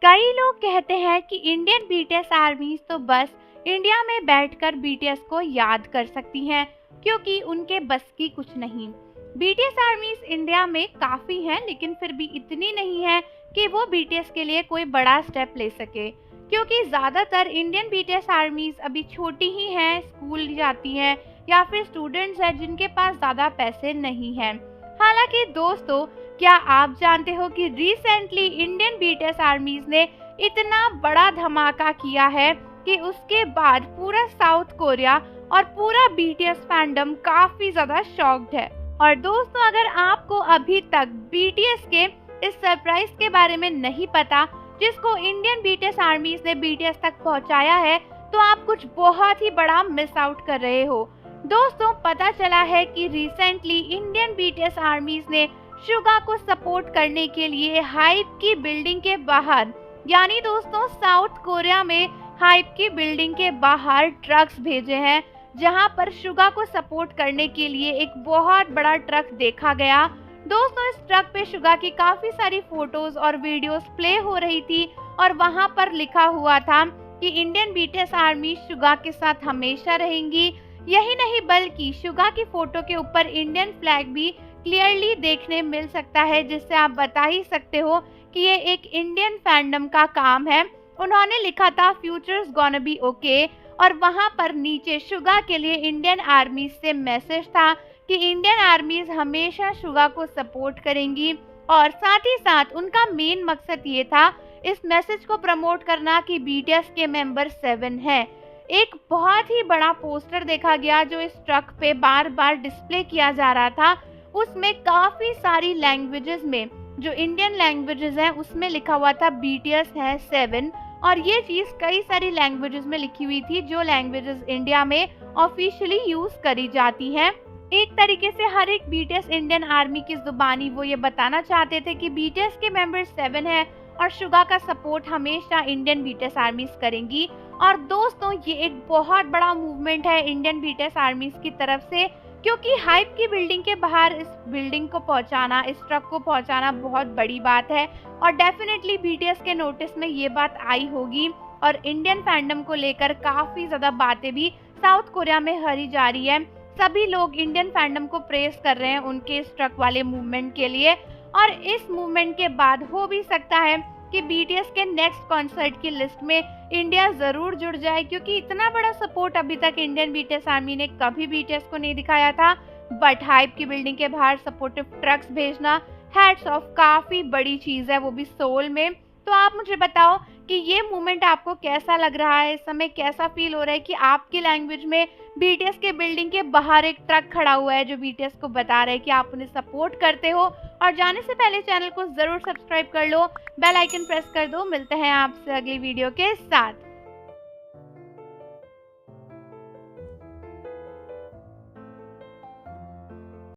कई लोग कहते हैं कि इंडियन बीटीएस आर्मीज तो बस इंडिया में बैठकर बीटीएस को याद कर सकती हैं क्योंकि उनके बस की कुछ नहीं। बीटीएस आर्मीज इंडिया में काफी हैं लेकिन फिर भी इतनी नहीं है कि वो बीटीएस के लिए कोई बड़ा स्टेप ले सके, क्योंकि ज्यादातर इंडियन बीटीएस आर्मीज अभी छोटी ही हैं, स्कूल जाती हैं या फिर स्टूडेंट्स हैं जिनके पास ज्यादा पैसे नहीं हैं। हालांकि दोस्तों, क्या आप जानते हो कि रिसेंटली इंडियन बीटीएस आर्मीज ने इतना बड़ा धमाका किया है कि उसके बाद पूरा साउथ कोरिया और पूरा बीटीएस फैंडम काफी ज्यादा शॉक्ड है। और दोस्तों, अगर आपको अभी तक बीटीएस के इस सरप्राइज के बारे में नहीं पता जिसको इंडियन बीटीएस आर्मीज ने बीटीएस तक पहुंचाया है, तो आप कुछ बहुत ही बड़ा मिस आउट कर रहे हो। दोस्तों, पता चला है कि रिसेंटली इंडियन बीटीएस आर्मीज ने सुगा को सपोर्ट करने के लिए हाइप की बिल्डिंग के बाहर, यानी दोस्तों साउथ कोरिया में हाइप की बिल्डिंग के बाहर ट्रक्स भेजे हैं, जहां पर सुगा को सपोर्ट करने के लिए एक बहुत बड़ा ट्रक देखा गया। दोस्तों, इस ट्रक पे सुगा की काफी सारी फोटोज और वीडियोस प्ले हो रही थी और वहां पर लिखा हुआ था कि इंडियन बीटीएस आर्मी सुगा के साथ हमेशा रहेंगी। यही नहीं बल्कि सुगा की फोटो के ऊपर इंडियन फ्लैग भी क्लियरली देखने मिल सकता है, जिससे आप बता ही सकते हो कि ये एक इंडियन फैंडम का काम है। उन्होंने लिखा था फ्यूचर्स गोना बी ओके, और वहां पर नीचे सुगा के लिए इंडियन आर्मी से मैसेज था कि इंडियन आर्मीज हमेशा सुगा को सपोर्ट करेंगी। और साथ ही साथ उनका मेन मकसद ये था इस मैसेज को प्रमोट करना कि बीटीएस के मेंबर 7 हैं। एक बहुत ही बड़ा पोस्टर देखा गया जो इस ट्रक पे बार बार डिस्प्ले किया जा रहा था। उसमें काफी सारी लैंग्वेजेस में, जो इंडियन लैंग्वेजेस हैं, उसमें लिखा हुआ था बीटीएस है 7, और ये चीज कई सारी लैंग्वेजेस में लिखी हुई थी जो लैंग्वेजेस इंडिया में ऑफिशियली यूज करी जाती हैं। एक तरीके से हर एक बीटीएस इंडियन आर्मी की जुबानी वो ये बताना चाहते थे कि बीटीएस के मेंबर 7 हैं और सुगा का सपोर्ट हमेशा इंडियन बीटीएस आर्मीज करेंगी। और दोस्तों, ये एक बहुत बड़ा मूवमेंट है इंडियन बीटीएस आर्मीज की तरफ से, क्योंकि हाइप की बिल्डिंग के बाहर इस बिल्डिंग को पहुंचाना, इस ट्रक को पहुंचाना बहुत बड़ी बात है। और डेफिनेटली बीटीएस के नोटिस में ये बात आई होगी और इंडियन फैंडम को लेकर काफी ज्यादा बातें भी साउथ कोरिया में हरी जा रही है। सभी लोग इंडियन फैंडम को प्रेस कर रहे हैं उनके इस ट्रक वाले मूवमेंट के लिए। और इस मूवमेंट के बाद हो भी सकता है कि बीटीएस के नेक्स्ट कॉन्सर्ट की लिस्ट में इंडिया जरूर जुड़ जाए, क्योंकि इतना बड़ा सपोर्ट अभी तक इंडियन बीटीएस आर्मी ने कभी बीटीएस को नहीं दिखाया था। बट हाइप की बिल्डिंग के बाहर सपोर्टिव ट्रक्स भेजना, हैट्स ऑफ, काफी बड़ी चीज है, वो भी सोल में। तो आप मुझे बताओ कि ये मूवमेंट आपको कैसा लग रहा है, इस समय कैसा फील हो रहा है कि आपकी लैंग्वेज में बीटीएस के बिल्डिंग के बाहर एक ट्रक खड़ा हुआ है जो बीटीएस को बता रहा है कि आप उन्हें सपोर्ट करते हो। और जाने से पहले चैनल को जरूर सब्सक्राइब कर लो, बेल आइकन प्रेस कर दो। मिलते हैं आपसे अगली वीडियो के साथ।